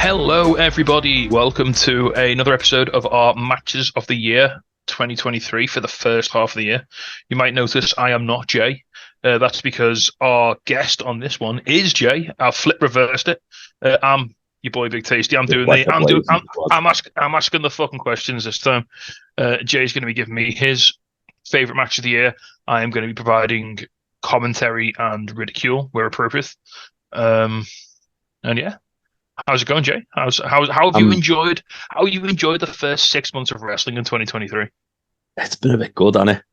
Hello, everybody. Welcome to another episode of our Matches of the Year 2023 for the first half of the year. You might notice I am not Jay. That's because our guest on this one is Jay. I've flip reversed it. I'm your boy Big Tasty. I'm asking the fucking questions this time. Jay's going to be giving me his favorite match of the year. I am going to be providing commentary and ridicule where appropriate. And yeah. How's it going, Jay? How have you enjoyed the first 6 months of wrestling in 2023? It's been a bit good, hasn't it?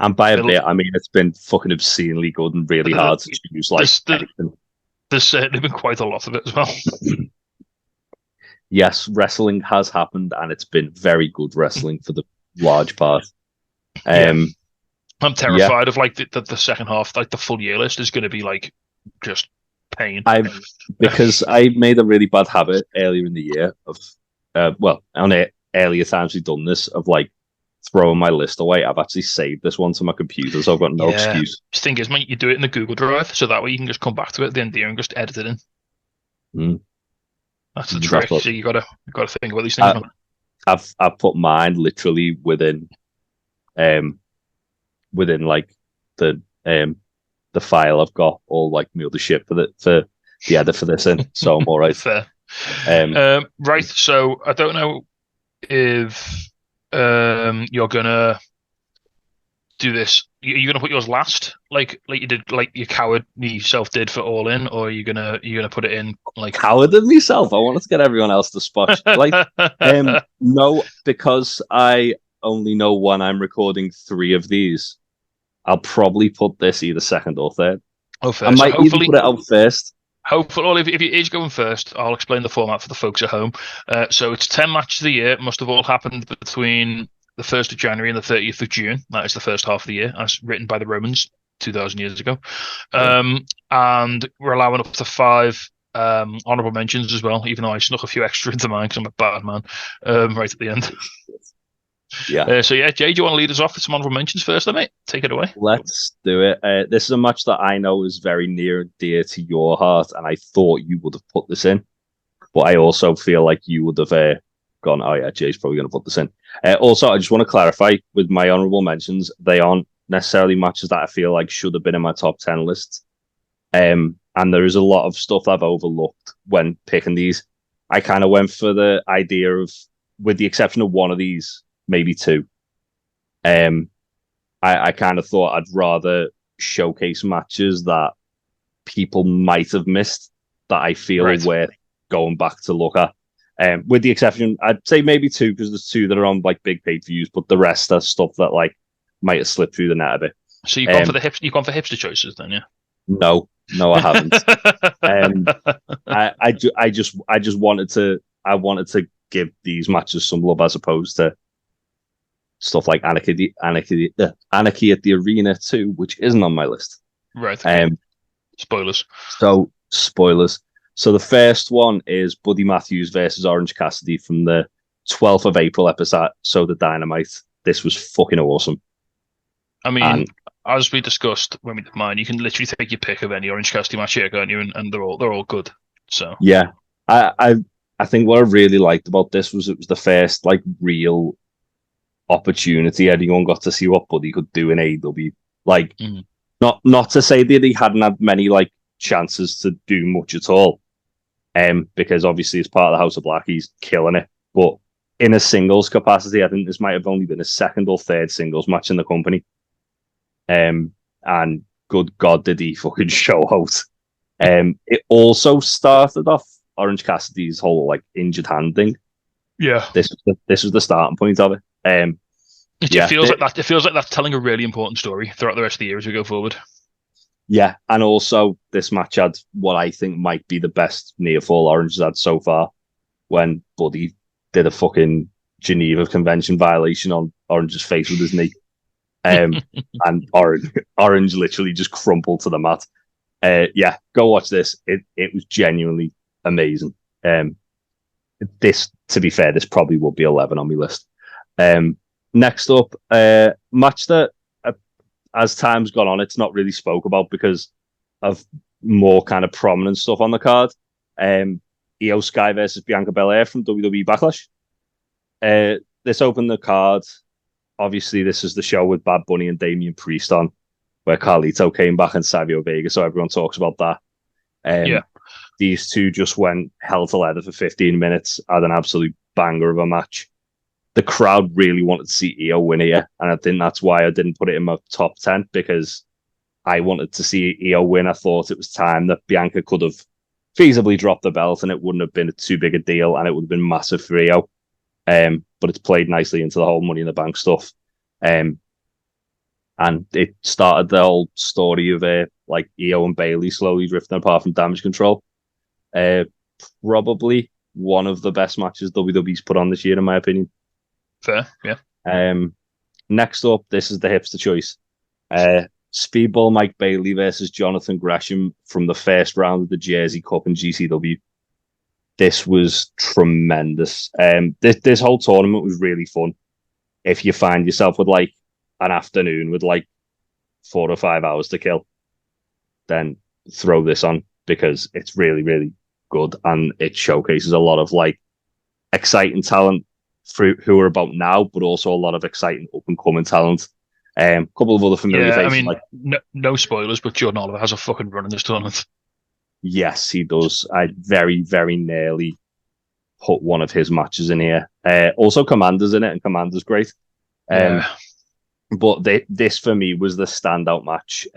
And by a bit, I mean it's been fucking obscenely good and really hard to choose. There's certainly been quite a lot of it as well. Yes, wrestling has happened, and it's been very good wrestling for the large part. I'm terrified of like the second half, like the full year list is going to be like just pain. Because I made a really bad habit earlier in the year of, on earlier times we've done this, of like throwing my list away. I've actually saved this one to my computer, so I've got no excuse. The thing is, mate, you do it in the Google Drive, so that way you can just come back to it at the end of the year and just edit it in. That's the trick. So you gotta think about these things. I've put mine literally within like the file I've got all like the other shit for the edit for this in, so I'm all right. Fair. Right, so I don't know if you're gonna do this. You're gonna put yours last, like you did, like your coward yourself did for All In, or you're gonna put it in like cowarded myself. I wanted to get everyone else to spot. Like, no, because I only know when I'm recording 3 of these. I'll probably put this either second or third. Oh, fair. I might even put it out first. Hopefully, if it is going first, I'll explain the format for the folks at home. So it's 10 matches of the year. It must have all happened between the 1st of January and the 30th of June. That is the first half of the year, as written by the Romans 2,000 years ago. And we're allowing up to 5 honourable mentions as well, even though I snuck a few extra into mine because I'm a bad man right at the end. Yeah. Jay, do you want to lead us off with some honourable mentions first, then, mate? Take it away. Let's do it. This is a match that I know is very near and dear to your heart, and I thought you would have put this in, but I also feel like you would have gone, oh yeah, Jay's probably going to put this in. Also, I just want to clarify with my honourable mentions, they aren't necessarily matches that I feel like should have been in my top 10 lists. And there is a lot of stuff I've overlooked when picking these. I kind of went for the idea of, with the exception of one of these, maybe 2. I kind of thought I'd rather showcase matches that people might have missed that I feel are worth going back to look at. With the exception, I'd say maybe 2 because there's 2 that are on like big pay-per-views, but the rest are stuff that like might have slipped through the net a bit. So you've gone for the hipster choices then, yeah? No, I haven't. I just wanted to give these matches some love as opposed to stuff like Anarchy at the Arena 2, which isn't on my list. Right. Spoilers. So, spoilers. So the first one is Buddy Matthews versus Orange Cassidy from the 12th of April episode of Dynamite. This was fucking awesome. I mean, as we discussed when we did mine, you can literally take your pick of any Orange Cassidy match here, can't you? And they're all good. So yeah, I think what I really liked about this was it was the first like real opportunity anyone got to see what Buddy could do in AEW. Like, not to say that he hadn't had many like chances to do much at all, because obviously as part of the House of Black he's killing it. But in a singles capacity, I think this might have only been his 2nd or 3rd singles match in the company. And good God, did he fucking show out. It also started off Orange Cassidy's whole like injured hand thing. Yeah, this was the starting point of it. It feels like that's telling a really important story throughout the rest of the year as we go forward. Yeah, and also this match had what I think might be the best near fall Orange has had so far, when Buddy did a fucking Geneva Convention violation on Orange's face with his knee. And Orange literally just crumpled to the mat. Go watch this. It was genuinely amazing. This, to be fair, this probably would be 11 on my list. Next up, match that as time's gone on, it's not really spoke about because of more kind of prominent stuff on the card. Io Skye versus Bianca Belair from WWE Backlash. This opened the card. Obviously, this is the show with Bad Bunny and Damian Priest on, where Carlito came back and Savio Vega, so everyone talks about that. These two just went hell to leather for 15 minutes, had an absolute banger of a match. The crowd really wanted to see Io win here, and I think that's why I didn't put it in my top 10, because I wanted to see Io win. I thought it was time that Bianca could have feasibly dropped the belt, and it wouldn't have been too big a deal, and it would have been massive for Io. But it's played nicely into the whole Money in the Bank stuff. And it started the whole story of like Io and Bayley slowly drifting apart from Damage Control. Probably one of the best matches WWE's put on this year, in my opinion. Fair, yeah. Next up, this is the hipster choice. Speedball Mike Bailey versus Jonathan Gresham from the first round of the Jersey Cup in GCW. This was tremendous. This whole tournament was really fun. If you find yourself with like an afternoon with like 4 or 5 hours to kill, then throw this on, because it's really, really good, and it showcases a lot of like exciting talent who are about now, but also a lot of exciting up and coming talent. A couple of other familiar faces. I mean, like no spoilers, but Jordan Oliver has a fucking run in this tournament. Yes, he does. I very, very nearly put one of his matches in here. Also, Commander's in it, and Commander's great. But this for me was the standout match.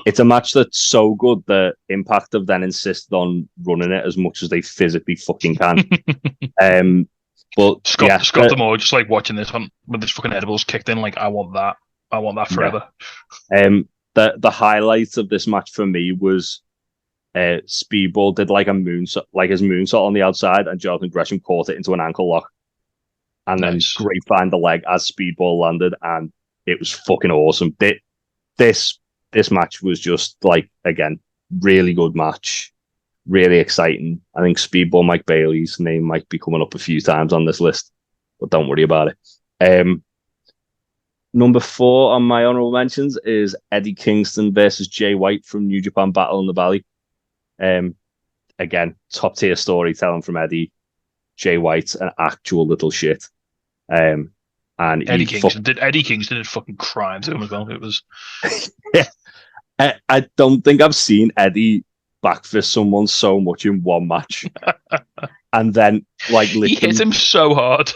It's a match that's so good that Impact have then insisted on running it as much as they physically fucking can. But Scott Demore just like watching this one with this fucking edibles kicked in, like, I want that forever. The highlight of this match for me was Speedball did like a moonsault, like his moonsault on the outside, and Jonathan Gresham caught it into an ankle lock, and then grapevine the leg as Speedball landed, and it was fucking awesome. This match was just like, again, really good match, really exciting. I think Speedball Mike Bailey's name might be coming up a few times on this list, but don't worry about it. Number 4 on my honourable mentions is Eddie Kingston versus Jay White from New Japan Battle in the Valley. Again, top tier storytelling from Eddie. Jay White's an actual little shit. And Eddie Kingston did fucking crime to him as well. It was I don't think I've seen Eddie backfist someone so much in one match. And then like he hit him so hard.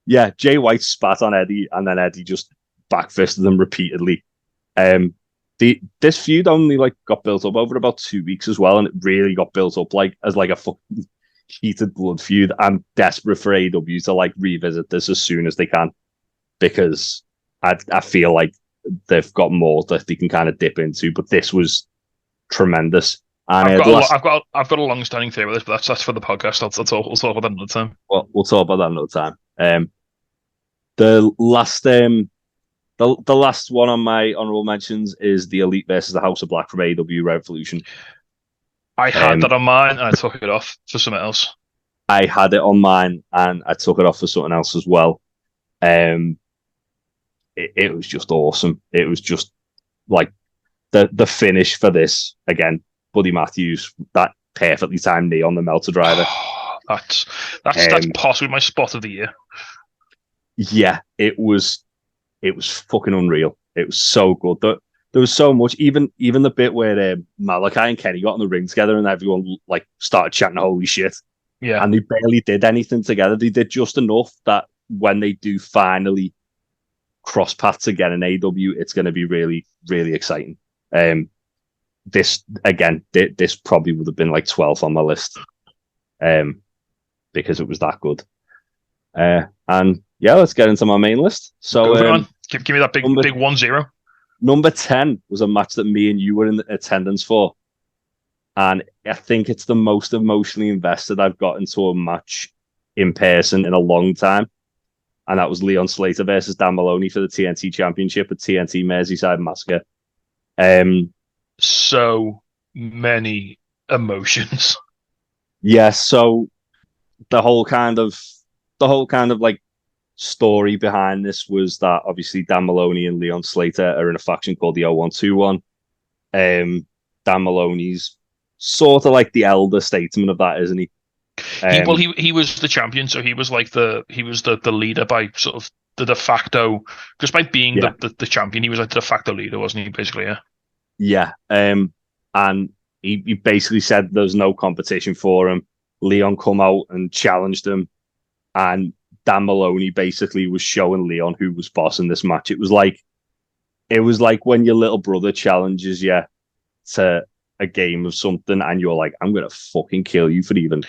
Yeah, Jay White spat on Eddie, and then Eddie just backfisted them repeatedly. This feud only like got built up over about 2 weeks as well, and it really got built up like as like a fucking heated blood feud. I'm desperate for AEW to like revisit this as soon as they can, because I feel like they've got more that they can kind of dip into. But this was tremendous. And I've got a long-standing theory with this, but that's for the podcast. We'll talk about that another time. Well, we'll talk about that another time. The last one on my honorable mentions is the Elite versus the House of Black from AEW Revolution. I had that on mine, and I took it off for something else. I had it on mine, and I took it off for something else as well. It was just awesome. It was just like the finish for this again. Buddy Matthews, that perfectly timed knee on the Melter driver. That's possibly my spot of the year. Yeah, it was fucking unreal. It was so good. There was so much. Even the bit where Malachi and Kenny got in the ring together, and everyone like started chanting "Holy shit!" Yeah, and they barely did anything together. They did just enough that when they do finally cross paths again in AEW, it's going to be really, really exciting. This probably would have been like 12th on my list, because it was that good. And yeah, let's get into my main list. So give me that big 1-0. Number 10 was a match that me and you were in attendance for, and I think it's the most emotionally invested I've got into a match in person in a long time. And that was Leon Slater versus Dan Maloney for the TNT Championship at TNT Merseyside Massacre. So many emotions. Yeah, so the whole kind of like story behind this was that obviously Dan Maloney and Leon Slater are in a faction called the 0121. Dan Maloney's sort of like the elder statesman of that, isn't he? He was the champion, so he was like the leader by sort of the de facto, just by being the champion. He was like the de facto leader, wasn't he? Basically, yeah. Yeah. And he basically said there's no competition for him. Leon come out and challenged him, and Dan Maloney basically was showing Leon who was boss in this match. It was like when your little brother challenges you to a game of something, and you're like, I'm gonna fucking kill you for even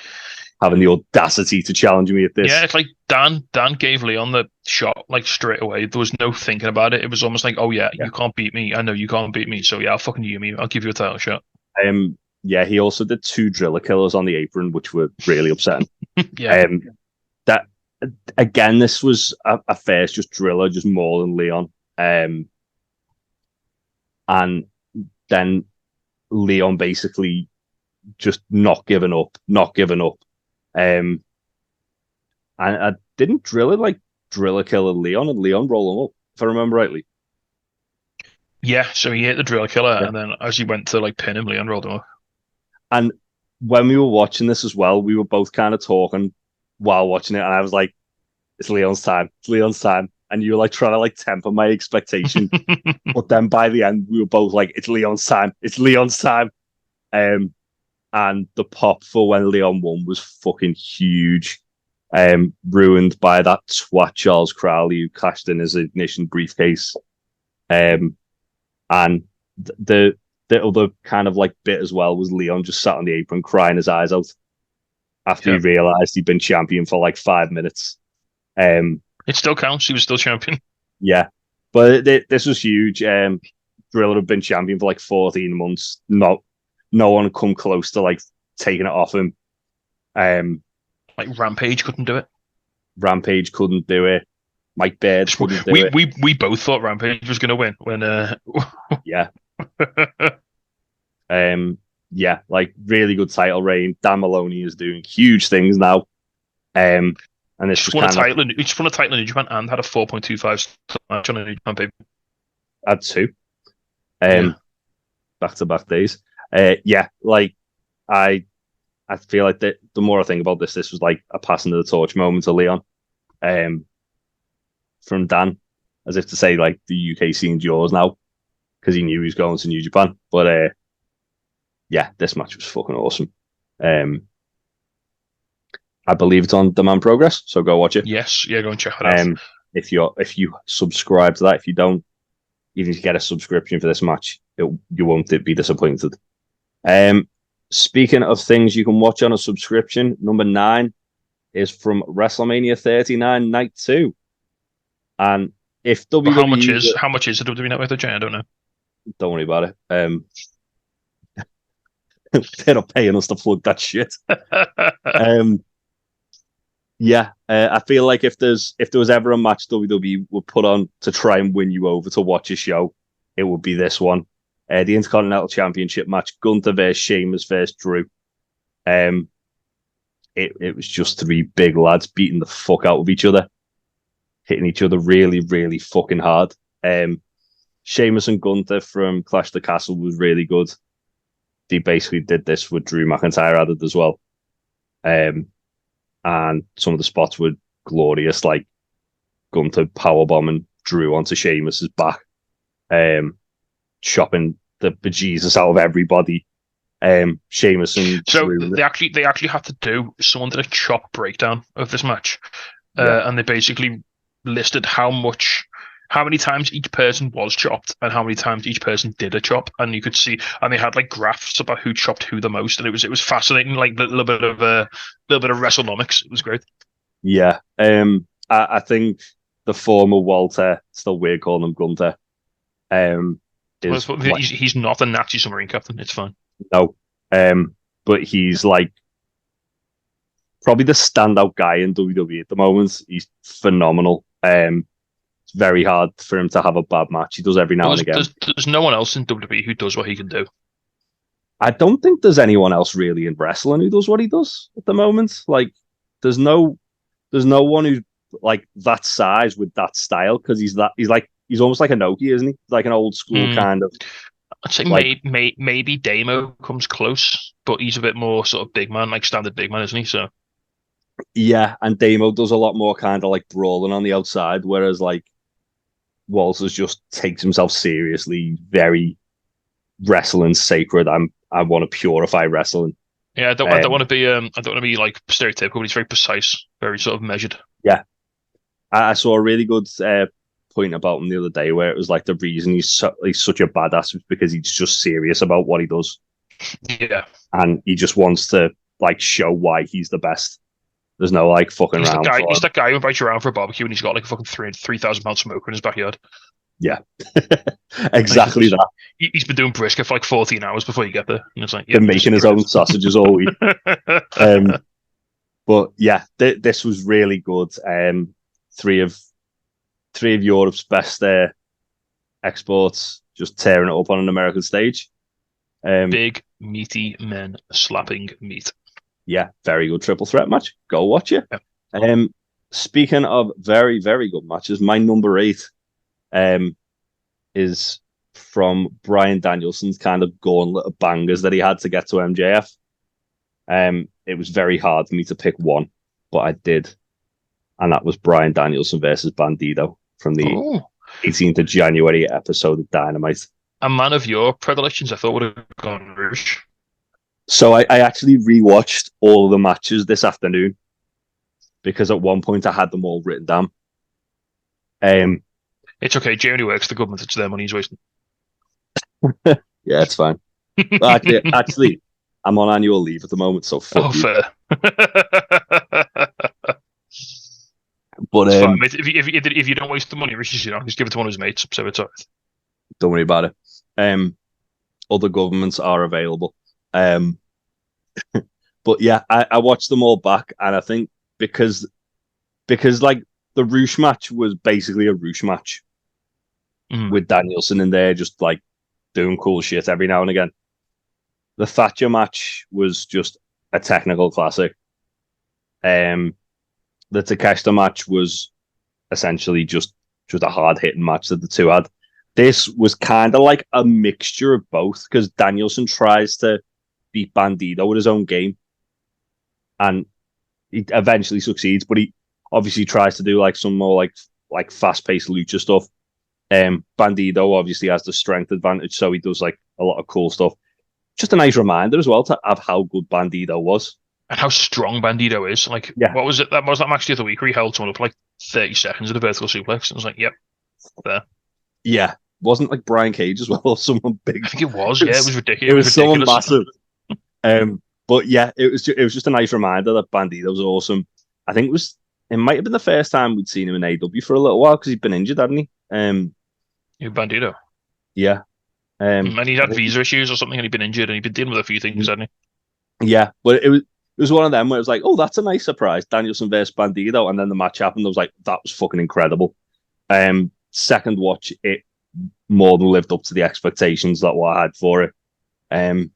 having the audacity to challenge me at this. Yeah, it's like Dan gave Leon the shot like straight away. There was no thinking about it. It was almost like, oh yeah, you can't beat me. I know you can't beat me, so yeah, I'll fucking you. I'll give you a title shot. Yeah, he also did 2 driller killers on the apron, which were really upsetting. Yeah. That again, this was a first just driller, just more than Leon. And then Leon basically just not giving up. And I didn't driller killer Leon, and Leon roll him up, if I remember rightly. Yeah, so he hit the driller killer, and then as he went to like pin him, Leon rolled him up. And when we were watching this as well, we were both kind of talking while watching it, and I was like, it's Leon's time. And you were like trying to like temper my expectation. But then by the end, we were both like, it's Leon's time. And the pop for when Leon won was fucking huge. Ruined by that twat Charles Crowley who cashed in his ignition briefcase. And the other kind of like bit as well was Leon just sat on the apron crying his eyes out after he realised he'd been champion for like 5 minutes. It still counts. He was still champion. Yeah, but this was huge. Driller had been champion for like 14 months. No one had come close to like taking it off him. Like Rampage couldn't do it. Mike Baird couldn't do it. We both thought Rampage was going to win when. Yeah. Yeah, like really good title reign. Dan Maloney is doing huge things now. And this just won a title. He just won a title in New Japan and had a 4.25 match on a New Japan paper. Had 2. Back-to-back days. Yeah, like I feel like the more I think about this was like a passing of the torch moment to Leon. From Dan, as if to say like the UK scene's yours now, because he knew he was going to New Japan. But yeah, this match was fucking awesome. I believe it's on Demand Progress, so go watch it. Yes, yeah, go and check it out. If you subscribe to that, if you don't, even if you get a subscription for this match, you won't be disappointed. Speaking of things you can watch on a subscription, number 9 is from WrestleMania 39 Night 2. And if WWE... How much is it WWE Network? I don't know. Don't worry about it. They're not paying us to plug that shit. Yeah, I feel like if there was ever a match WWE would put on to try and win you over to watch a show, it would be this one. The Intercontinental Championship match, Gunther versus Sheamus versus Drew. It was just 3 big lads beating the fuck out of each other, hitting each other really, really fucking hard. Sheamus and Gunther from Clash the Castle was really good. They basically did this with Drew McIntyre added as well. And some of the spots were glorious, like Gunther powerbombing Drew onto Sheamus's back, chopping the bejesus out of everybody. Sheamus and Drew. they actually had to do someone did a chop breakdown of this match, and they basically listed how many times each person was chopped and how many times each person did a chop, and you could see, and they had like graphs about who chopped who the most, and it was fascinating, like a little bit of WrestleNomics. It was great. Yeah, I think the former Walter, still weird calling him Gunther. He's not a Nazi submarine captain. It's fine. No, but he's like probably the standout guy in WWE at the moment. He's phenomenal. It's very hard for him to have a bad match. He does every now and again. There's no one else in WWE who does what he can do. I don't think there's anyone else really in wrestling who does what he does at the moment. Like, there's no one who's like that size with that style, because he's almost like a Nokia, isn't he? Like an old school kind of. I'd say like, maybe Damo comes close, but he's a bit more sort of big man, like standard big man, isn't he? So Yeah, and Damo does a lot more kind of like brawling on the outside, whereas like Walters just takes himself seriously, very wrestling sacred. I want to purify wrestling. Yeah, I don't want to be like stereotypical, but he's very precise, very sort of measured. Yeah, I saw a really good point about him the other day where it was like the reason he's such a badass is because he's just serious about what he does. Yeah, and he just wants to like show why he's the best. There's no like fucking he's around. He's that guy who invites you around for a barbecue and he's got like a fucking 3,000 pound smoker in his backyard. Yeah, exactly that. He's been doing brisket for like 14 hours before you get there. And it's like, been making his own sausages all week. But yeah, this was really good. Three of Europe's best exports just tearing it up on an American stage. Big meaty men slapping meat. Yeah, very good triple threat match. Go watch it. Yeah. Speaking of very, very good matches, my number 8 is from Brian Danielson's kind of gauntlet of bangers that he had to get to MJF. It was very hard for me to pick one, but I did. And that was Brian Danielson versus Bandido from the 18th of January episode of Dynamite. A man of your predilections, I thought would have gone Rouge. So I actually rewatched all of the matches this afternoon because at one point I had them all written down. It's okay. Germany works. The government, it's their money he's wasting. Yeah, it's fine. Actually, I'm on annual leave at the moment, so fuck you. Fair. But fine, mate. If you don't waste the money, Richie, just give it to one of his mates. So it's all right. Don't worry about it. Other governments are available. But yeah, I watched them all back, and I think because like the Roosh match was basically a Roosh match with Danielson in there, just like doing cool shit every now and again. The Thatcher match was just a technical classic. The Takeshita match was essentially just a hard hitting match that the two had. This was kind of like a mixture of both because Danielson tries to beat Bandido with his own game, and he eventually succeeds. But he obviously tries to do like some more like fast paced lucha stuff. Bandido obviously has the strength advantage, so he does like a lot of cool stuff. Just a nice reminder as well of how good Bandido was and how strong Bandido is. Like, yeah. What was it? That was that match the other week where he held someone up for like 30 seconds in a vertical suplex. I was like, yep, there. Yeah, wasn't like Brian Cage as well, or someone big. I think it was. Yeah, it was ridiculous. It was someone massive. But yeah, it was just a nice reminder that Bandido's awesome. I think it might have been the first time we'd seen him in AW for a little while because he'd been injured, hadn't he? Bandido. Yeah. And he'd had visa issues or something, and he'd been injured, and he'd been dealing with a few things, hadn't he? Yeah, but it was one of them where it was like, oh, that's a nice surprise, Danielson versus Bandido, and then the match happened. I was like, that was fucking incredible. Second watch, it more than lived up to the expectations that what I had for it. And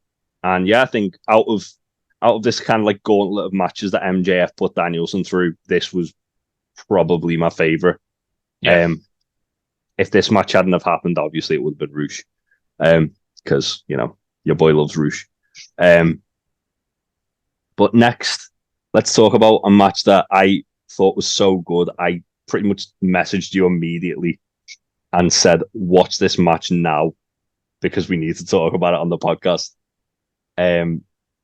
yeah, I think out of this kind of like gauntlet of matches that MJF put Danielson through, this was probably my favorite. Yeah. If this match hadn't have happened, obviously it would have been Roosh. Because your boy loves Roosh. But next, let's talk about a match that I thought was so good. I pretty much messaged you immediately and said, watch this match now because we need to talk about it on the podcast.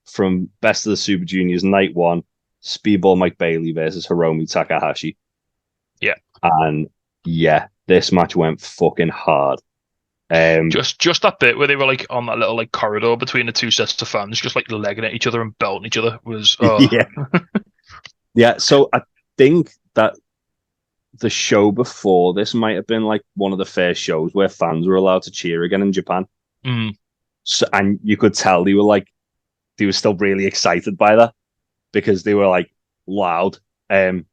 From Best of the Super Juniors Night 1, Speedball Mike Bailey versus Hiromi Takahashi. Yeah. And yeah, this match went fucking hard. Just that bit where they were like on that little like corridor between the two sets of fans, just like legging at each other and belting each other was yeah. So I think that the show before this might have been like one of the first shows where fans were allowed to cheer again in Japan. So, and you could tell they were still really excited by that because they were like loud. So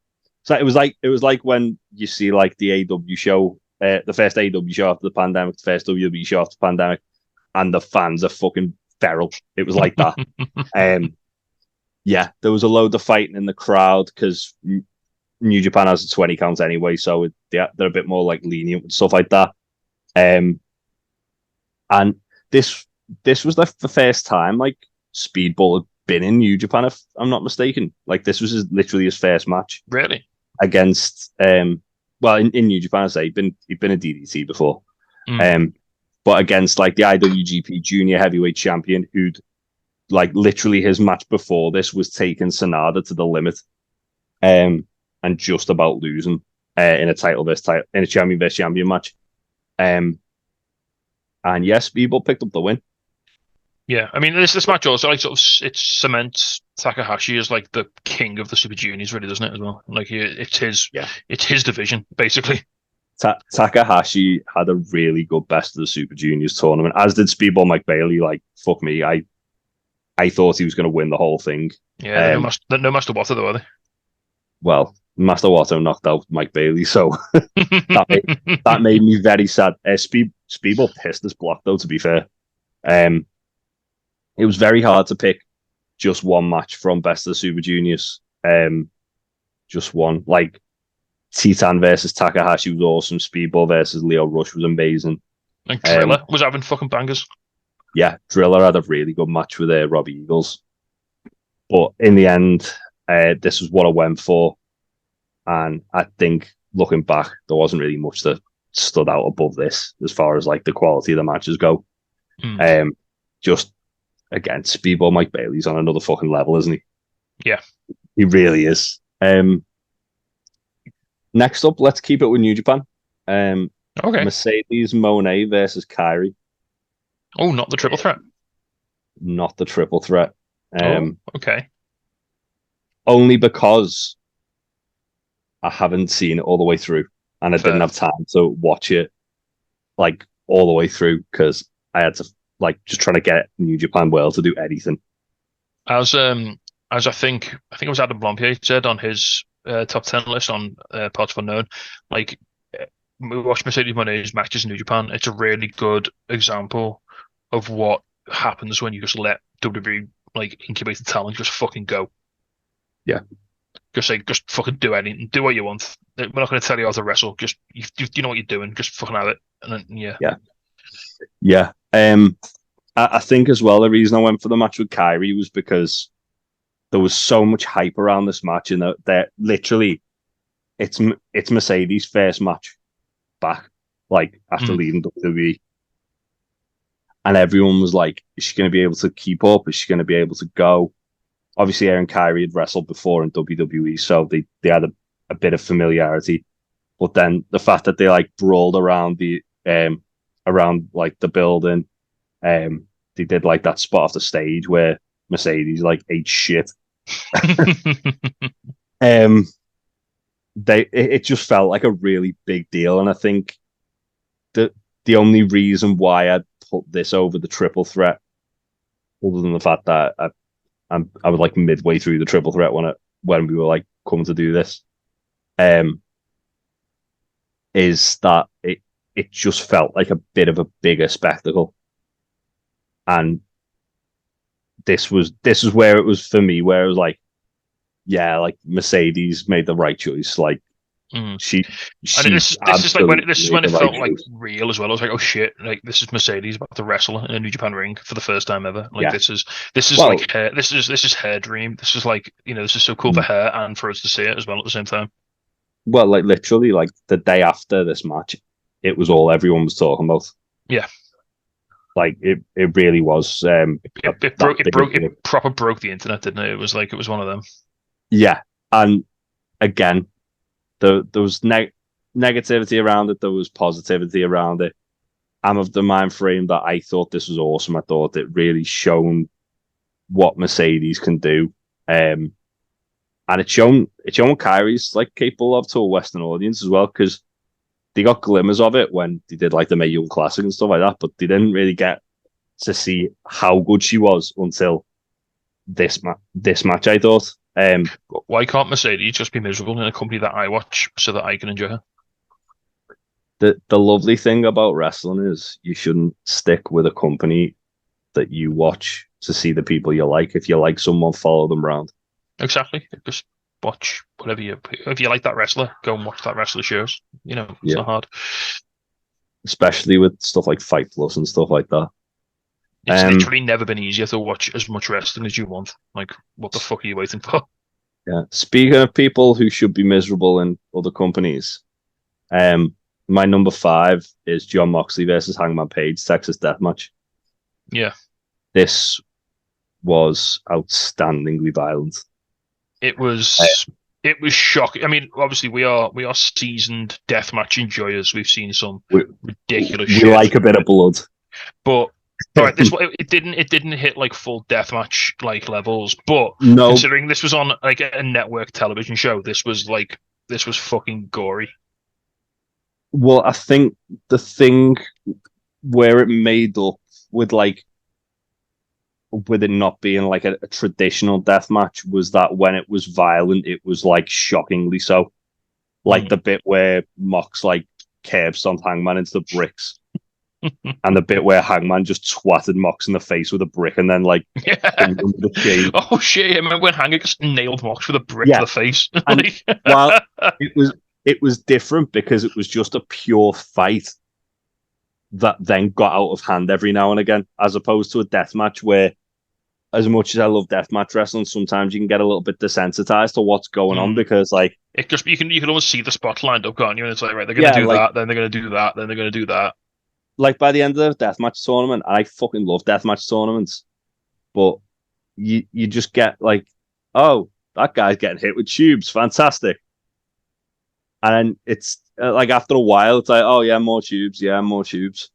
it was like when you see like the AW show. The first AW show after the pandemic, the first WWE show after the pandemic, and the fans are fucking feral. It was like that. Yeah, there was a load of fighting in the crowd because New Japan has a 20 count anyway, so they're a bit more like lenient and stuff like that. And this was the first time like Speedball had been in New Japan, if I'm not mistaken. Like, this was literally his first match. Really? Against, well, in New Japan, I say he'd been a DDT before. But against, like, the IWGP Junior Heavyweight Champion, who'd, like, literally his match before this was taking Sanada to the limit, and just about losing in a champion versus champion match. And yes, Speedball picked up the win. Yeah, I mean, this match also, like, sort of, it cements Takahashi as, like, the king of the Super Juniors, really, doesn't it, as well? Like, it's his division, basically. Takahashi had a really good Best of the Super Juniors tournament, as did Speedball Mike Bailey. Like, fuck me, I thought he was going to win the whole thing. Yeah, no Master Water, though, are they? Well, Master Watto knocked out Mike Bailey, so that made me very sad. Speedball pissed his block, though, to be fair. It was very hard to pick just one match from Best of the Super Juniors. Just one. Like, Titan versus Takahashi was awesome. Speedball versus Leo Rush was amazing. Like, Driller was having fucking bangers. Yeah, Driller had a really good match with Robbie Eagles. But in the end, this was what I went for. And I think, looking back, there wasn't really much that stood out above this as far as, like, the quality of the matches go. Just, again, Speedball Mike Bailey's on another fucking level, isn't he? Yeah. He really is. Next up, let's keep it with New Japan. Okay. Mercedes Moné versus Kyrie. Oh, not the triple threat. Not the triple threat. Okay. Only because I haven't seen it all the way through, and I didn't have time to watch it, like, all the way through, because I had to, like, just trying to get New Japan World to do anything. As I think it was Adam Blompier said on his top 10 list on Parts Unknown, like, we watched Mercedes Moné's matches in New Japan. It's a really good example of what happens when you just let WWE, like, incubated talent just fucking go. Yeah. Just fucking do anything, do what you want. We're not going to tell you how to wrestle. Just you know what you're doing. Just fucking have it. And then yeah. I think as well the reason I went for the match with Kyrie was because there was so much hype around this match, and that literally it's Mercedes' first match back, like, after leaving WWE, and everyone was like, "Is she going to be able to keep up? Is she going to be able to go?" Obviously, Aaron Kyrie had wrestled before in WWE, so they had a bit of familiarity. But then the fact that they, like, brawled around the like, the building, they did, like, that spot off the stage where Mercedes, like, ate shit. It just felt like a really big deal, and I think that the only reason why I'd put this over the triple threat, other than the fact that I was, like, midway through the triple threat when we were, like, coming to do this, is that it just felt like a bit of a bigger spectacle, and this was where it was for me, where it was like, yeah, like, Mercedes made the right choice. Like, she this is when it felt like real as well. I was like, oh shit, like, this is Mercedes about to wrestle in a New Japan ring for the first time ever. Like, this is like her, this is her dream. This is, like, this is so cool for her and for us to see it as well at the same time. Well, like, literally, like, the day after this match, it was all everyone was talking about. Yeah. Like, it really was. It proper broke the internet, didn't it? It was like, it was one of them. Yeah, and again, there was negativity around it. There was positivity around it. I'm of the mind frame that I thought this was awesome. I thought it really shown what Mercedes can do, and it's shown what Kyrie's, like, capable of to a Western audience as well, because they got glimmers of it when they did, like, the Mae Young Classic and stuff like that, but they didn't really get to see how good she was until this match, I thought. Why can't Mercedes just be miserable in a company that I watch so that I can enjoy her? The lovely thing about wrestling is you shouldn't stick with a company that you watch to see the people you like. If you like someone, follow them around. Exactly. Just watch whatever if you like that wrestler, go and watch that wrestler shows. It's not hard. Especially with stuff like Fight Plus and stuff like that. It's literally never been easier to watch as much wrestling as you want. Like, what the fuck are you waiting for? Yeah. Speaking of people who should be miserable in other companies, my number 5 is Jon Moxley versus Hangman Page, Texas Deathmatch. Yeah. This was outstandingly violent. It was shocking. I mean, obviously we are seasoned deathmatch enjoyers. We've seen some ridiculous we shit. like a bit of blood. But all right, it didn't hit like full deathmatch like levels. But no, considering this was on like a network television show, this was fucking gory. Well, I think the thing where it made up with with it not being like a traditional death match was that when it was violent, it was like shockingly so. Like the bit where Mox like curb stomped Hangman into the bricks, and the bit where Hangman just twatted Mox in the face with a brick, and then like the oh shit! I remember when Hanger just nailed Mox with a brick to the face. And while it was different because it was just a pure fight that then got out of hand every now and again, as opposed to a death match where, as much as I love deathmatch wrestling, sometimes you can get a little bit desensitized to what's going on because, like, it just you can almost see the spot lined up, can't you? And it's like, right, they're gonna do that, then they're gonna do that, then they're gonna do that. Like by the end of the deathmatch tournament, I fucking love deathmatch tournaments, but you just get like, oh, that guy's getting hit with tubes, fantastic, and it's like after a while, it's like, oh yeah, more tubes, yeah, more tubes.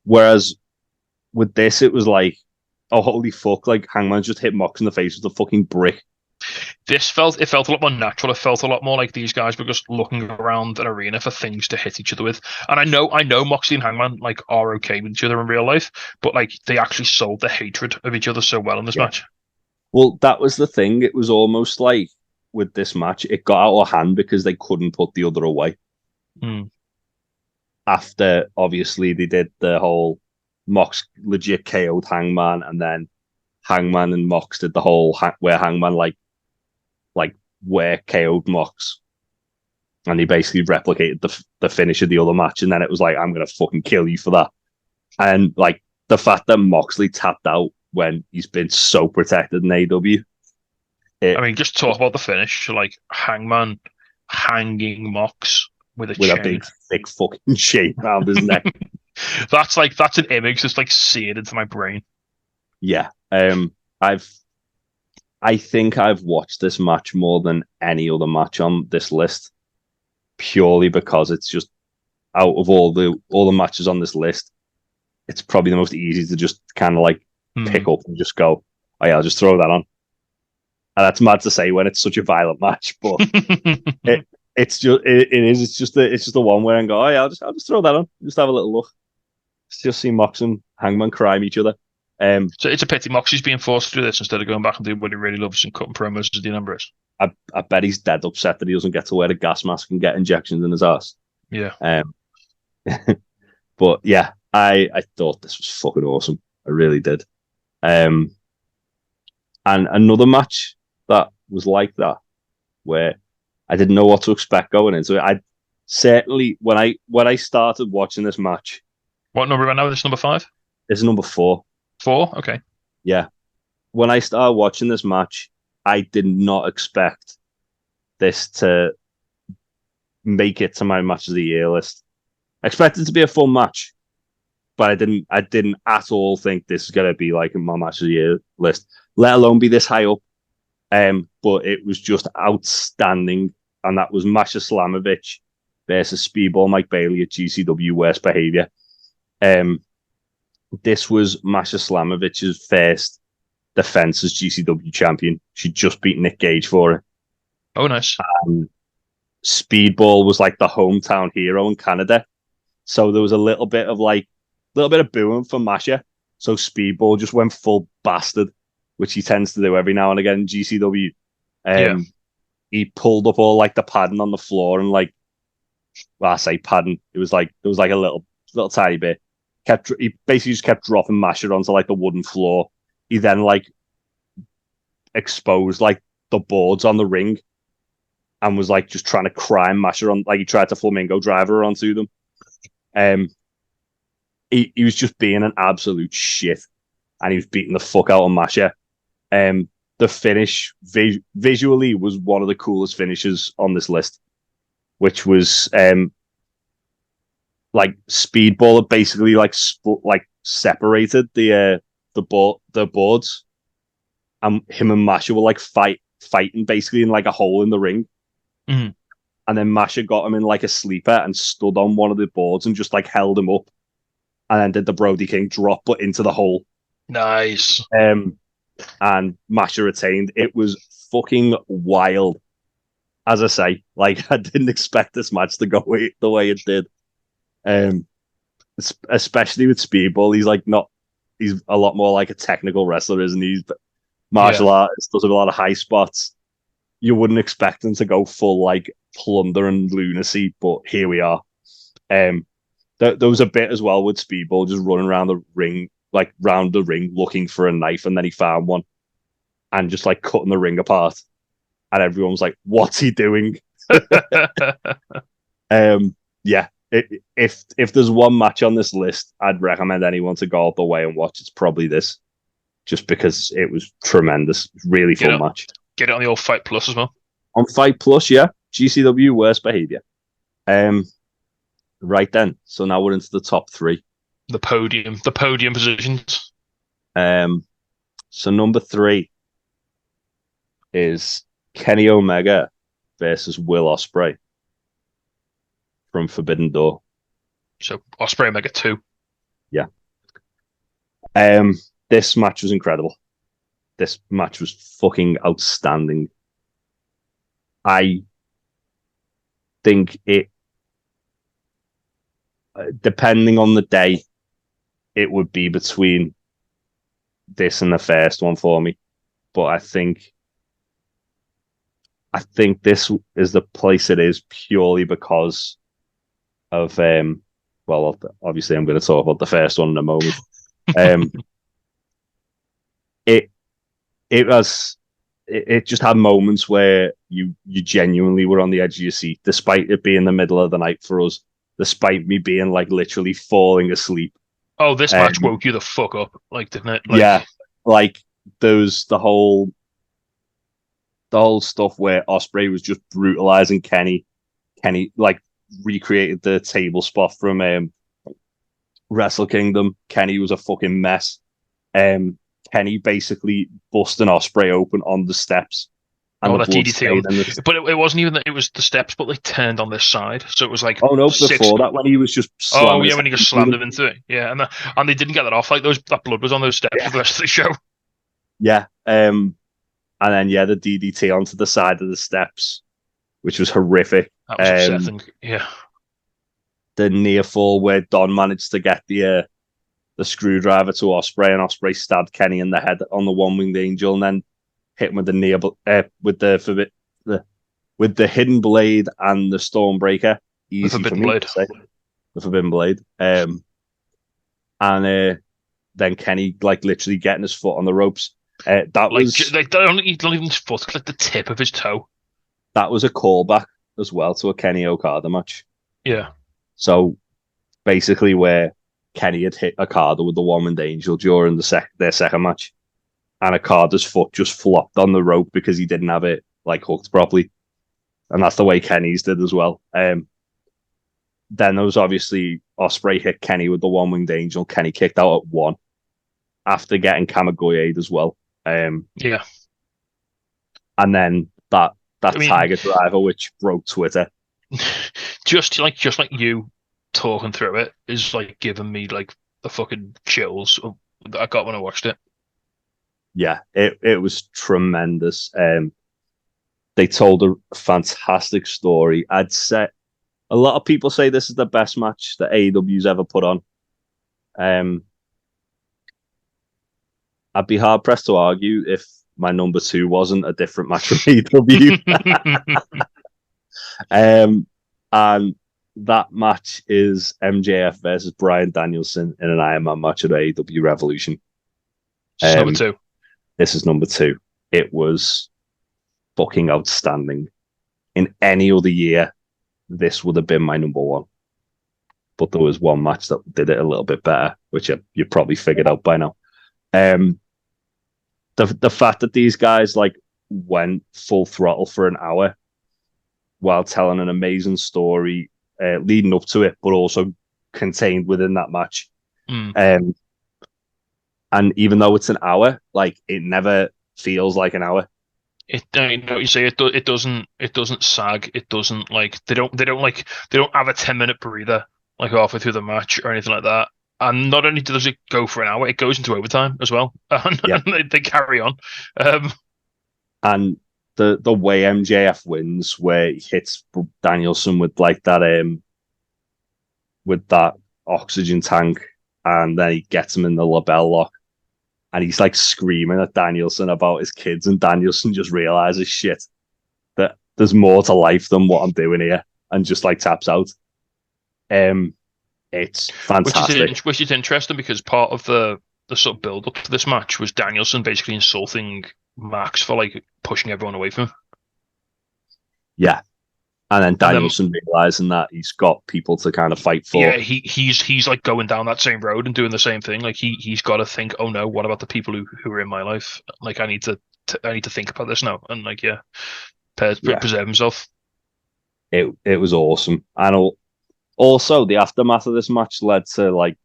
Whereas with this, it was like, oh holy fuck! Like Hangman just hit Mox in the face with a fucking brick. It felt a lot more natural. It felt a lot more like these guys were just looking around an arena for things to hit each other with. And I know Moxley and Hangman like are okay with each other in real life, but like they actually sold the hatred of each other so well in this match. Well, that was the thing. It was almost like with this match, it got out of hand because they couldn't put the other away. After obviously they did the whole Mox legit KO'd Hangman, and then Hangman and Mox did the whole where Hangman like where KO'd Mox, and he basically replicated the finish of the other match, and then it was like, I'm gonna fucking kill you for that. And like the fact that Moxley tapped out when he's been so protected in AEW. I mean, just talk about the finish, like Hangman hanging Mox with a big thick fucking chain around his neck. That's an image that's like seared into my brain. Yeah. I think I've watched this match more than any other match on this list, purely because it's just, out of all the matches on this list, it's probably the most easy to just kind of like pick up and just go, oh yeah, I'll just throw that on. And that's mad to say when it's such a violent match, but it's just the one where I go, oh yeah, I'll just throw that on, just have a little look, just see Mox and Hangman crime each other. So it's a pity Moxie's being forced to do this instead of going back and doing what he really loves and cutting promos as the number is. I bet he's dead upset that he doesn't get to wear a gas mask and get injections in his ass. Yeah. But yeah, I thought this was fucking awesome. I really did. And another match that was like that, where I didn't know what to expect going into it. I certainly when I started watching this match. What number right now? This number 5? This is number 4. 4? Okay. Yeah. When I started watching this match, I did not expect this to make it to my match of the year list. I expected it to be a fun match, but I didn't at all think this is gonna be like in my match of the year list, let alone be this high up. But it was just outstanding, and that was Masha Slamovich versus Speedball Mike Bailey at GCW Worst Behavior. This was Masha Slamovich's first defense as GCW champion. She'd just beat Nick Gage for it. Oh, nice. Speedball was like the hometown hero in Canada, so there was a little bit of booing for Masha. So Speedball just went full bastard, which he tends to do every now and again in GCW. He pulled up all like the padding on the floor and like, well, I say padding. It was like there was like a little tiny bit. He basically just kept dropping Masha onto like the wooden floor. He then like exposed like the boards on the ring and was like just trying to crime Masha on, like he tried to flamingo driver onto them. He was just being an absolute shit. and he was beating the fuck out of Masha. The finish visually was one of the coolest finishes on this list, which was like Speedball had basically like separated the boards, and him and Masha were like fighting basically in like a hole in the ring. Mm. And then Masha got him in like a sleeper and stood on one of the boards and just like held him up, and then did the Brody King drop but into the hole. Nice. And Masha retained. It was fucking wild. As I say, like, I didn't expect this match to go the way it did. Especially with Speedball, he's a lot more like a technical wrestler, isn't he? Martial artist, does a lot of high spots. You wouldn't expect him to go full like plunder and lunacy, but here we are. There was a bit as well with Speedball just running around the ring, like round the ring, looking for a knife, and then he found one, and just like cutting the ring apart, and everyone was like, "What's he doing?" Yeah. If there's one match on this list, I'd recommend anyone to go out the way and watch. It's probably this, just because it was tremendous, really fun match. Get it on the old Fight Plus as well. On Fight Plus, yeah. GCW worst behavior. Right then. So now we're into the top three. The podium positions. So number 3 is Kenny Omega versus Will Osprey from Forbidden Door. So Osprey Omega 2. Yeah. This match was incredible. This match was fucking outstanding. I think it, depending on the day, it would be between this and the first one for me. But I think this is the place it is purely because of well, obviously I'm going to talk about the first one in a moment. It just had moments where you genuinely were on the edge of your seat, despite it being the middle of the night for us, despite me being like literally falling asleep. Oh, this match woke you the fuck up, like, didn't it? Like, yeah, like there's the whole stuff where Osprey was just brutalizing Kenny. Kenny like recreated the table spot from Wrestle Kingdom. Kenny was a fucking mess. Kenny basically busting Osprey open on the steps. And that DDT. But it wasn't even that it was the steps, but like turned on this side. So it was like, oh no, before that, when he was just when he just slammed him into it. Yeah, and they didn't get that off. Like that blood was on those steps for the rest of the show. Yeah. And then the DDT onto the side of the steps, which was horrific. That was upsetting. Yeah. The near fall where Don managed to get the screwdriver to Osprey, and Osprey stabbed Kenny in the head on the one-winged angel, and then hit him with the with the hidden blade and the Stormbreaker. Easy for me to say. The forbidden blade. And then Kenny like literally getting his foot on the ropes. That was like not even his foot, like the tip of his toe. That was a callback as well to a Kenny Okada match. Yeah. So basically, where Kenny had hit Okada with the one-winged angel during their second match, and Okada's foot just flopped on the rope because he didn't have it like hooked properly, and that's the way Kenny's did as well. Then there was obviously Osprey hit Kenny with the one-winged angel. Kenny kicked out at 1 after getting Kamigoye'd as well. Yeah, and then that Tiger Driver, which broke Twitter. just like you talking through it is like giving me like the fucking chills that I got when I watched it. Yeah, it was tremendous. They told a fantastic story. I'd say a lot of people say this is the best match that AEW's ever put on. I'd be hard pressed to argue if my number 2 wasn't a different match from AEW. And that match is MJF versus Brian Danielson in an Iron Man match at AEW Revolution. Number 2. This is number 2. It was fucking outstanding. In any other year, this would have been my number 1. But there was one match that did it a little bit better, which you probably figured out by now. The fact that these guys like went full throttle for an hour while telling an amazing story leading up to it, but also contained within that match. And even though it's an hour, like it never feels like an hour. You know what you say, it doesn't sag. It doesn't like they don't have a 10-minute breather like halfway through the match or anything like that. And not only does it go for an hour, it goes into overtime as well. And they carry on. And the way MJF wins, where he hits Danielson with like that with that oxygen tank, and then he gets him in the label lock, and he's like screaming at Danielson about his kids, and Danielson just realizes shit, that there's more to life than what I'm doing here, and just like taps out. It's fantastic. Which is interesting because part of the sort of build up to this match was Danielson basically insulting Max for like pushing everyone away from him. Yeah. And then Danielson realizing that he's got people to kind of fight for. Yeah, he's like going down that same road and doing the same thing. Like he's got to think, oh no, what about the people who are in my life? Like I need to think about this now. And like preserve himself. It was awesome. And also the aftermath of this match led to like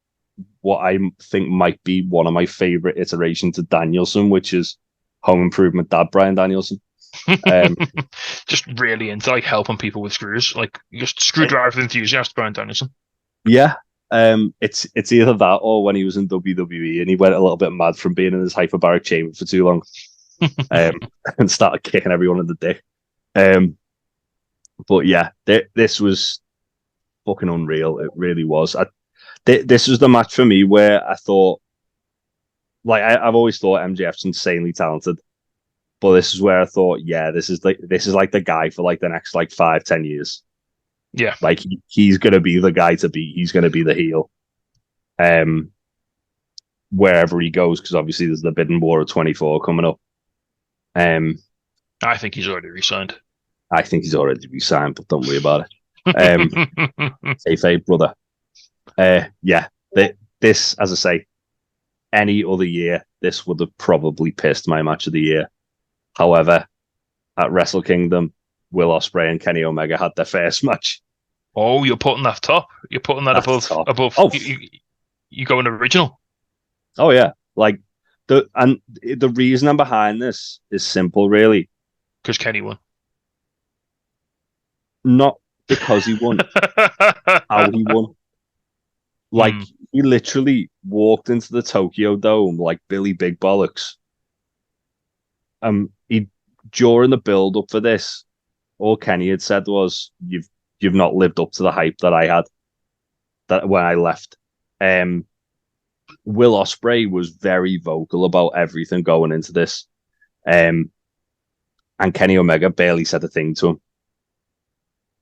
what I think might be one of my favorite iterations of Danielson, which is Home Improvement Dad Brian Danielson. Just really into like helping people with screws, like just screwdriver enthusiast Brian Danielson. Yeah, it's either that or when he was in WWE and he went a little bit mad from being in his hyperbaric chamber for too long, and started kicking everyone in the dick. But yeah, this was fucking unreal. It really was. This was the match for me where I thought, like I've always thought MJF's insanely talented. But this is where I thought, yeah, this is like the guy for like the next like 5-10 years. Yeah, like he's gonna be the guy to beat. He's gonna be the heel, wherever he goes, because obviously there's the bidding war of 24 coming up. I think he's already resigned. I think he's already resigned, but don't worry about it. Hey, brother. Yeah, this, as I say, any other year, this would have probably pissed my match of the year. However, at Wrestle Kingdom, Will Osprey and Kenny Omega had their first match. Oh, you're putting that top. You're putting that above. Oh, you going original. Oh yeah, like the reason I'm behind this is simple, really. Because Kenny won. Not because he won. How he won. Like he literally walked into the Tokyo Dome like Billy Big Bollocks. He during the build up for this, all Kenny had said was, "You've not lived up to the hype that I had that when I left." Will Osprey was very vocal about everything going into this, and Kenny Omega barely said a thing to him.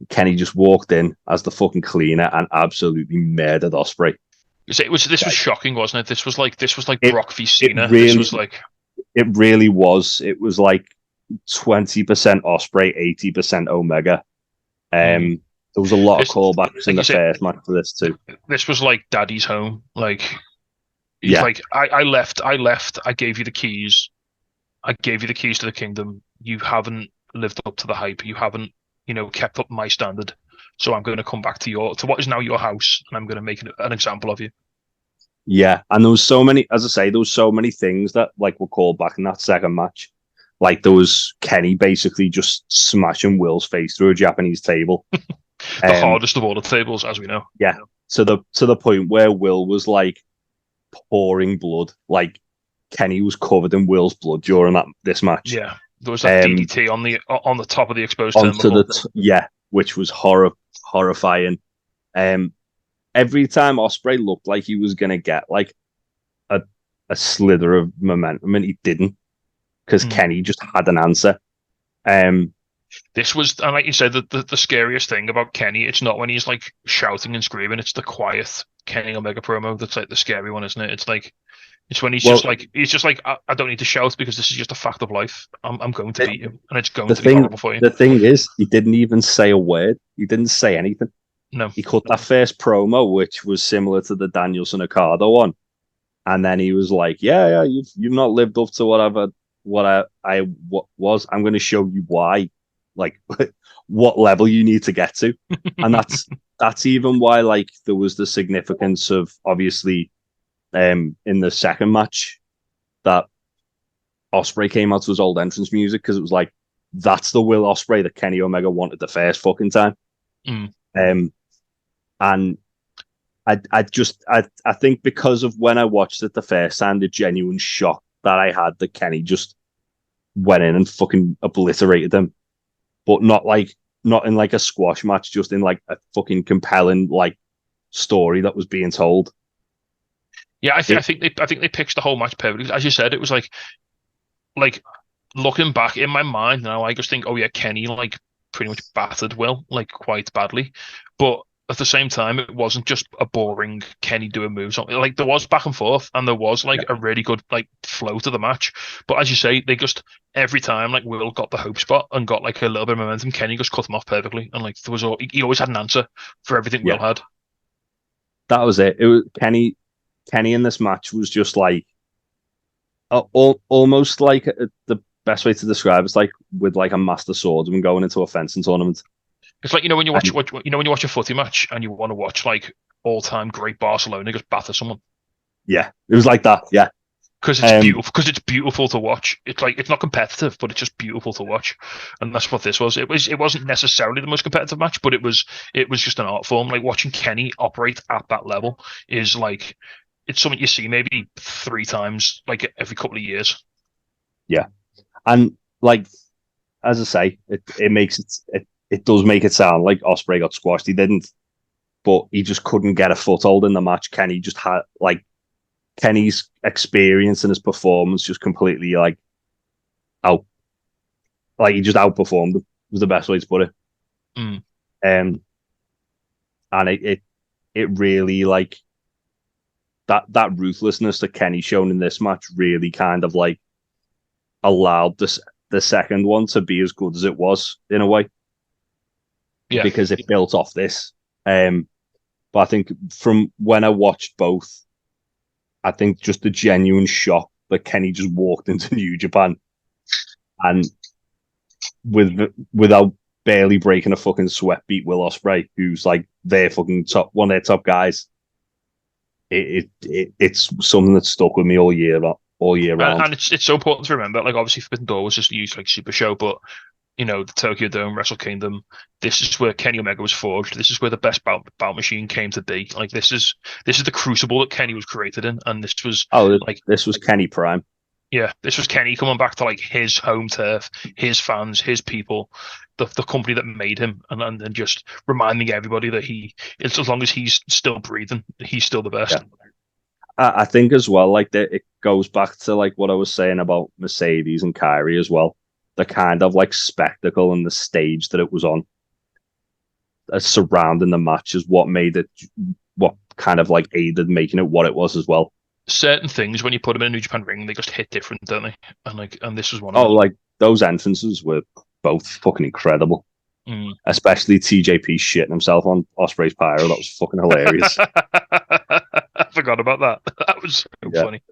Kenny just walked in as the fucking cleaner and absolutely murdered Osprey. This was shocking, wasn't it? This was like Brock v Cena. Really, this was like. It really was. It was like 20% Osprey, 80% Omega. There was a lot of callbacks in the first match for this too. This was like Daddy's home. Like, he's like, I left. I gave you the keys. I gave you the keys to the kingdom. You haven't lived up to the hype. You haven't, kept up my standard. So I'm going to come back to what is now your house, and I'm going to make an example of you. Yeah, and there was so many, as I say, there was so many things that like were called back in that second match. Like there was Kenny basically just smashing Will's face through a Japanese table. The hardest of all the tables, as we know. Yeah, to the point where Will was like pouring blood. Like Kenny was covered in Will's blood during this match. Yeah, there was that DDT on the top of the exposed turnbuckle. Which was horrifying. Every time Osprey looked like he was going to get like a slither of momentum, and he didn't, because Kenny just had an answer. This was, and like you said, the scariest thing about Kenny, it's not when he's like shouting and screaming, it's the quiet Kenny Omega promo that's like the scary one, isn't it? It's when he's just like, I don't need to shout because this is just a fact of life. I'm going to beat you, and it's going to be horrible for you. The thing is, he didn't even say a word. He didn't say anything. No. He cut that first promo, which was similar to the Danielson Okada one. And then he was like, "Yeah, you've not lived up to what I was. I'm going to show you why, like what level you need to get to." And that's even why like there was the significance of obviously in the second match that Osprey came out to his old entrance music, because it was like that's the Will Osprey that Kenny Omega wanted the first fucking time. And I think because of when I watched it the first time, the genuine shock that I had that Kenny just went in and fucking obliterated them, but not in like a squash match, just in like a fucking compelling like story that was being told. Yeah, I think they pitched the whole match perfectly. As you said, it was like looking back in my mind now, I just think, oh yeah, Kenny like pretty much battered Will like quite badly, but at the same time, it wasn't just a boring Kenny doing moves. Like there was back and forth, and there was like a really good like flow to the match. But as you say, they just every time like Will got the hope spot and got like a little bit of momentum, Kenny just cut him off perfectly, and like he always had an answer for everything Will had. That was it. It was Kenny in this match was just like almost like the best way to describe it's like with like a master swordsman going into a fencing tournament. It's like when you watch a footy match and you want to watch like all-time great Barcelona just batter someone. Yeah, it was like that. Yeah, because it's beautiful. Because it's beautiful to watch. It's like it's not competitive, but it's just beautiful to watch, and that's what this was. It wasn't necessarily the most competitive match, but it was just an art form. Like watching Kenny operate at that level is like it's something you see maybe 3 times like every couple of years. Yeah, and like as I say, it makes it does make it sound like Osprey got squashed. He didn't, but he just couldn't get a foothold in the match. Kenny just had like Kenny's experience and his performance just completely like he just outperformed him. Was the best way to put it. And it really like that ruthlessness that Kenny shown in this match really kind of like allowed the second one to be as good as it was in a way. Yeah. Because it built off this. But I think from when I watched both, I think just the genuine shock that Kenny just walked into New Japan and without barely breaking a fucking sweat beat Will Osprey, who's like their fucking one of their top guys. It's something that stuck with me all year round. And it's so important to remember. Like obviously, Forbidden Door was just used like Super Show, but the Tokyo Dome, Wrestle Kingdom, this is where Kenny Omega was forged. This is where the best bout machine came to be. Like this is the crucible that Kenny was created in, and this was this was Kenny Prime. Yeah, this was Kenny coming back to like his home turf, his fans, his people, the company that made him, and just reminding everybody that it's as long as he's still breathing, he's still the best. Yeah. I think as well, like that, it goes back to like what I was saying about Mercedes and Kyrie as well. The kind of like spectacle and the stage that it was on, surrounding the match is what kind of like aided making it what it was as well. Certain things when you put them in a New Japan ring, they just hit different, don't they? And this was one of them. Like those entrances were both fucking incredible. Especially TJP shitting himself on Osprey's pyro. That was fucking hilarious. I forgot about that. That was so funny.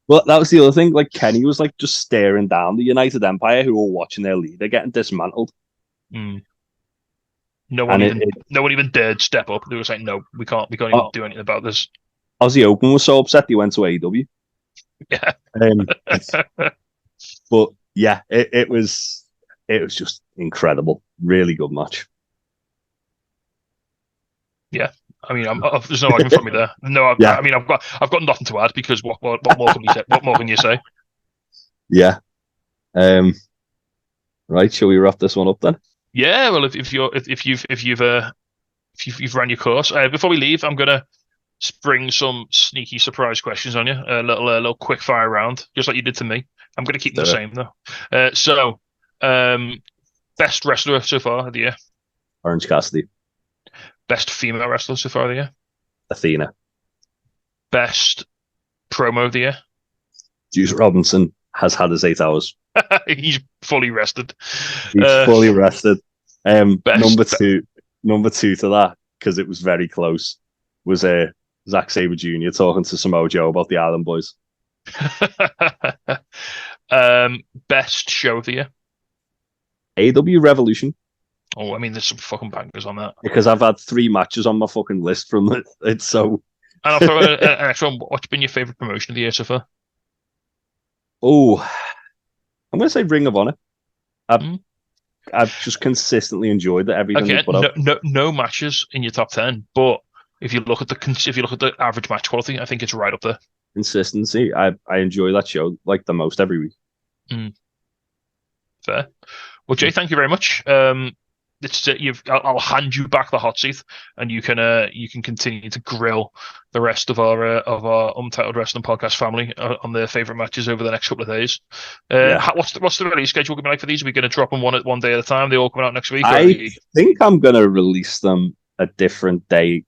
Well, that was the other thing. Like Kenny was like just staring down the United Empire, who were watching their leader getting dismantled. No one even dared step up. They were saying, "No, we can't even do anything about this." Aussie Open was so upset he went to AEW. Yeah. But yeah, it was just incredible. Really good match. Yeah. I mean, there's no argument from me there. No, I've got nothing to add because what more can you say? What more can you say? Yeah. Right. Shall we wrap this one up then? Yeah. Well, if you've ran your course, before we leave, I'm gonna spring some sneaky surprise questions on you. A little quick fire round, just like you did to me. I'm gonna keep them the same though. So, best wrestler so far of the year? Orange Cassidy. Best female wrestler so far of the year? Athena. Best promo of the year? Juice Robinson has had his 8 hours. He's fully rested. He's fully rested. Number two to that, because it was very close, was Zack Sabre Jr. talking to Samoa Joe about the Island Boys. Best show of the year? AW Revolution. Oh, I mean, there's some fucking bangers on that. Because I've had 3 matches on my fucking list from it, so... And I'll throw an extra one. What's been your favourite promotion of the year so far? Oh, I'm going to say Ring of Honor. I've just consistently enjoyed everything they put out. No matches in your top 10, but if you look at the average match quality, I think it's right up there. Consistency. I enjoy that show like the most every week. Fair. Well, Jay, thank you very much. I'll hand you back the hot seat, and you can continue to grill the rest of our Untitled Wrestling podcast family on their favorite matches over the next couple of days. What's the release schedule going to be like for these? Are we going to drop them one day at a time? They all coming out next week? I think I'm going to release them a different day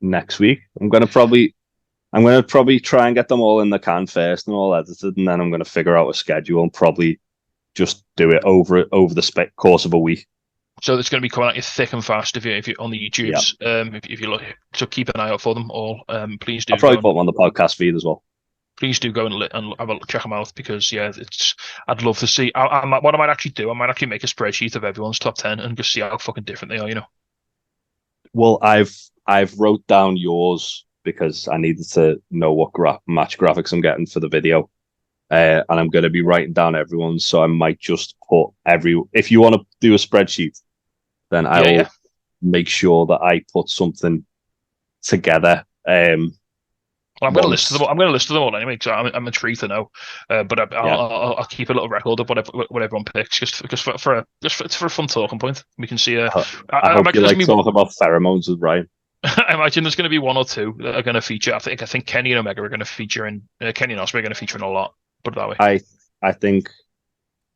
next week. I'm going to probably try and get them all in the can first and all edited, and then I'm going to figure out a schedule and probably just do it over the course of a week. So it's going to be coming at you thick and fast if you're on the YouTubes. Yep. If you look, so keep an eye out for them all. Please do. I'll probably put them on the podcast feed as well. Please do go and have a check them out, because I'd love to see. What I might actually do, I might actually make a spreadsheet of everyone's top 10 and just see how fucking different they are. Well, I've wrote down yours because I needed to know what match graphics I'm getting for the video. And I'm going to be writing down everyone's, so I might just put if you want to do a spreadsheet, then I'll make sure that I put something together. Well, I'm going to list them. I'm going to list them all anyway, because I'm intrigued to know. But I'll keep a little record of what everyone picks, just for a fun talking point. We can see. I hope you like talking about pheromones with Brian. I imagine there's going to be 1 or 2 that are going to feature. I think Kenny and Omega are going to feature in. Kenny and Osprey are going to feature in a lot. Put it that way. I think,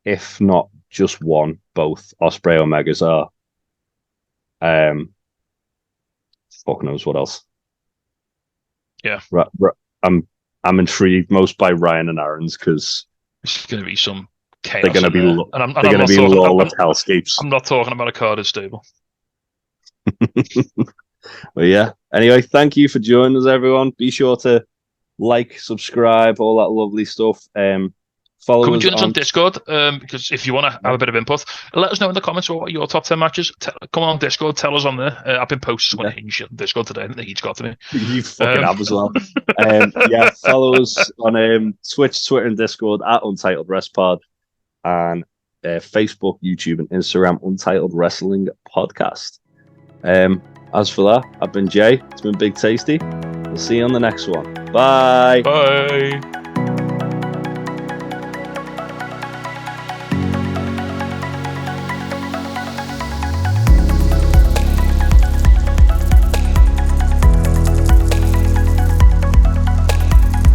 if not just one, both Osprey Omegas are. Fuck knows what else. Yeah. I'm intrigued most by Ryan and Aaron's, because it's going to be some chaos. They're going to be law of hellscapes. I'm not talking about a carded stable. Well, yeah. Anyway, thank you for joining us, everyone. Be sure to like, subscribe, all that lovely stuff. Follow Come us join us on Discord, because if you want to have a bit of input, let us know in the comments what your top 10 matches. Come on Discord, tell us on there. I've been posting on Hinge on Discord today. I think he's got to me. You fucking have as well. Follow us on Twitch, Twitter, and Discord at Untitled Rest Pod, and Facebook, YouTube, and Instagram, Untitled Wrestling Podcast. As for that, I've been Jay. It's been Big Tasty. We'll see you on the next one. Bye. Bye.